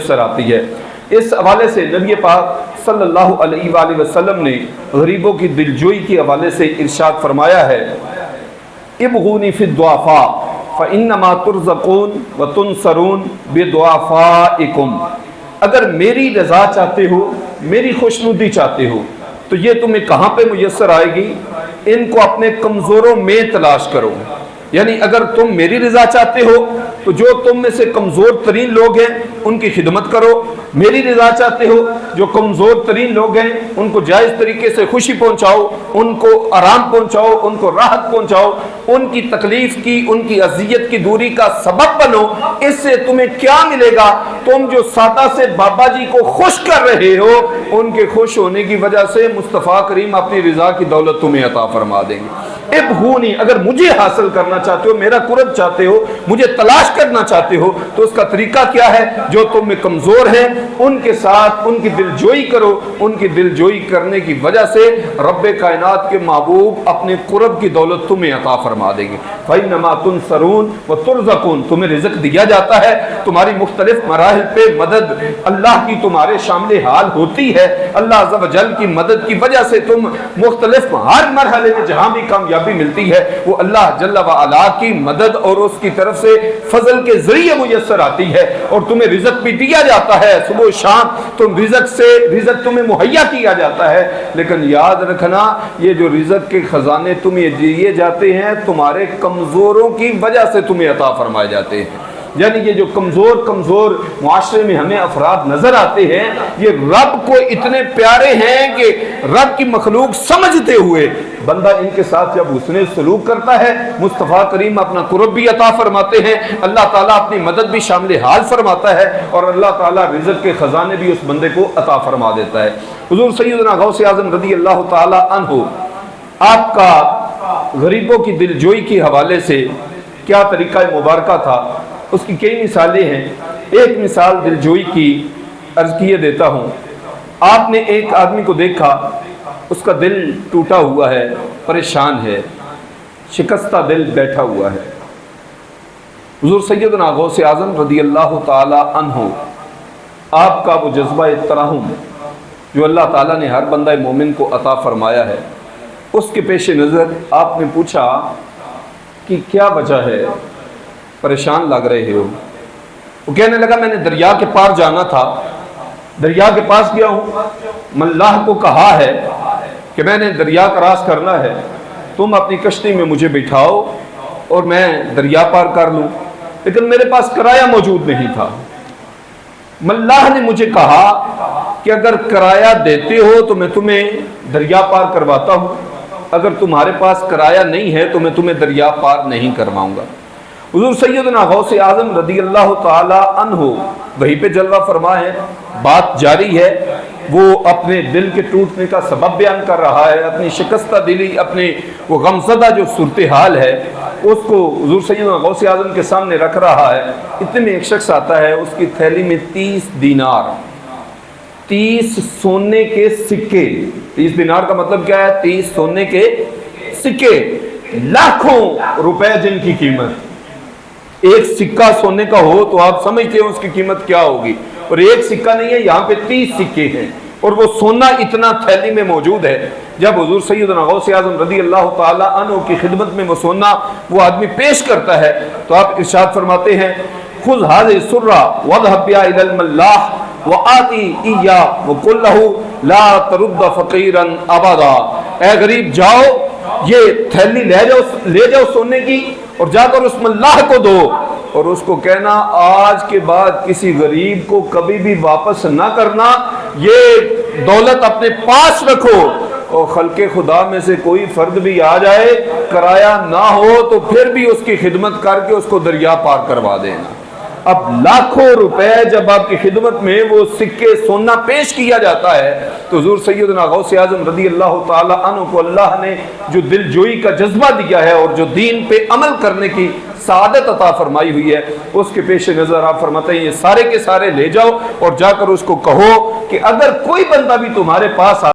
Sir आती है। इस हवाले से नबी पाक सल्लल्लाहु अलैहि वसल्लम ने गरीबों की दिलजोई के हवाले से इरशाद फरमाया है, इब्गूनी फि दुआफा फ़इन्नमा तुरज़क़ून व तुनसरून बिदुआफ़ाइकुम। अगर मेरी रज़ा चाहते हो, मेरी खुशनुदी चाहते हो, तो ये तुम्हें कहाँ पे मुयस्सर आएगी? इनको अपने कमज़ोरों में तलाश करो। यानी अगर तुम मेरी रज़ा चाहते हो तो जो तुम में से कमज़ोर तरीन लोग हैं उनकी खिदमत करो। मेरी रज़ा चाहते हो, जो कमज़ोर तरीन लोग हैं उनको जायज़ तरीके से खुशी पहुँचाओ, उनको आराम पहुँचाओ, उनको राहत पहुँचाओ, उनकी तकलीफ़ की, उनकी अज़ियत की दूरी का सबब बनो। इससे तुम्हें क्या मिलेगा? तुम जो सादा से बाबा जी को खुश कर रहे हो, उनके खुश होने की वजह से मुस्तफ़ा करीम अपनी रज़ा की दौलत तुम्हें अता फरमा देंगे। इब्गूनी, अगर मुझे हासिल करना चाहते हो, मेरा कुर्ब चाहते हो, मुझे तलाश करना चाहते हो, तो उसका तरीका क्या है? जो तुम में कमज़ोर हैं उनके साथ उनकी दिलजोई करो। उनकी दिलजोई करने की वजह से रब्बे कायनात के महबूब अपने कुर्ब की दौलत तुम्हें अता फरमा देंगे। फ़इन्नमा तुनसरून व तुरज़क़ून, तुम्हें रिज़्क़ दिया जाता है, तुम्हारी मुख्तलिफ मराहिल पे मदद अल्लाह की तुम्हारे शामिल हाल होती है। अल्लाह अज़्ज़ व जल की मदद की वजह से तुम मुख्तलिफ हर मरहले में जहाँ भी कामयाबी मिलती है वो अल्लाह जल्ल व अला की मदद और उसकी तरफ से फजल के जरिए मुयस्सर आती है। और तुम्हें रिज़्क़ भी दिया जाता है, सुबह शाम तुम रिज़्क़ तुम्हें मुहैया किया जाता है। लेकिन याद रखना, ये जो रिज़्क़ के खजाने तुम्हें दिए जाते हैं तुम्हारे कमज़ोरों की वजह से तुम्हें अता फरमाए जाते हैं। यानी ये जो कमज़ोर मुआशरे में हमें अफराद नजर आते हैं, ये रब को इतने प्यारे हैं कि रब की मखलूक समझते हुए बंदा इनके साथ जब हुस्ने सलूक करता है, मुस्तफ़ा करीम अपना कुर्ब भी अता फरमाते हैं, अल्लाह ताला अपनी मदद भी शामिल हाल फरमाता है और अल्लाह ताला रिज़्क़ के खजाने भी उस बंदे को अता फरमा देता है। हुज़ूर सैयदना गौसे आज़म रज़ी अल्लाह ताला अन्हु आपका गरीबों की दिलजोई के हवाले से क्या तरीक़ा मुबारका था, उसकी कई मिसालें हैं। एक मिसाल दिलजोई की अर्ज़ किए देता हूँ। आपने एक आदमी को देखा, उसका दिल टूटा हुआ है, परेशान है, शिकस्ता दिल बैठा हुआ है। हुज़ूर सैयदना गौसे आज़म रज़ी अल्लाह ताला अन्हु आपका वो जज्बा तराहुम जो अल्लाह ताला ने हर बंदा मोमिन को अता फरमाया है, उसके पेश नज़र आपने पूछा कि क्या वजह है, परेशान लग रहे हो? वो कहने लगा, मैंने दरिया के पार जाना था, दरिया के पास गया हूँ, मल्लाह को कहा है कि मैंने दरिया क्रॉस करना है, तुम अपनी कश्ती में मुझे बिठाओ और मैं दरिया पार कर लूँ, लेकिन मेरे पास किराया मौजूद नहीं था। मल्लाह ने मुझे कहा कि अगर किराया देते हो तो मैं तुम्हें दरिया पार करवाता हूँ, अगर तुम्हारे पास किराया नहीं है तो मैं तुम्हें दरिया पार नहीं करवाऊँगा। हुज़ूर सैयदना गौसे आज़म रज़ी अल्लाह ताला अन्हु वहीं पे जलवा फरमा है, बात जारी है। वो अपने दिल के टूटने का सबब बयान कर रहा है, अपनी शिकस्ता दिली, अपने वो गमज़दा जो सूरत हाल है उसको हुज़ूर सैयदना गौसे आज़म के सामने रख रहा है। इतने में एक शख्स आता है, उसकी थैली में 30 दीनार, 30 सोने के सिक्के। 30 दीनार का मतलब क्या है? 30 सोने के सिक्के, लाखों रुपए जिनकी कीमत। एक सिक्का सोने का हो तो आप समझते हो उसकी कीमत क्या होगी, और एक सिक्का नहीं है, यहाँ पे 30 सिक्के हैं और वो सोना इतना थैली में मौजूद है। जब हुज़ूर सैयदना गौसे आज़म रज़ी अल्लाह ताला अन्हु की खिदमत में वो सोना वो आदमी पेश करता है तो आप इरशाद फरमाते हैं, खुज़ हाज़िहि सुर्रा वज़हब बिहा इलल मल्लाह व आती इय्या व कुल लहू ला तरुद्द फ़क़ीरन अबदा। ऐ गरीब, जाओ ये थैली ले जाओ सोने की और जाकर उस मल्लाह को दो और उसको कहना, आज के बाद किसी गरीब को कभी भी वापस ना करना, ये दौलत अपने पास रखो और खल्के खुदा में से कोई फर्द भी आ जाए, किराया ना हो तो फिर भी उसकी खिदमत करके उसको दरिया पार करवा देना। अब लाखों रुपए जब आपकी खिदमत में वो सिक्के सोना पेश किया जाता है तो हुज़ूर सैयदना गौसे आज़म रज़ी अल्लाह ताला अन्हु को अल्लाह ने जो दिलजोई का जज्बा दिया है और जो दीन पे अमल करने की सादत अता फरमाई हुई है, उसके पेश नज़र आप फरमाते हैं, ये सारे के सारे ले जाओ और जाकर उसको कहो कि अगर कोई बंदा भी तुम्हारे पास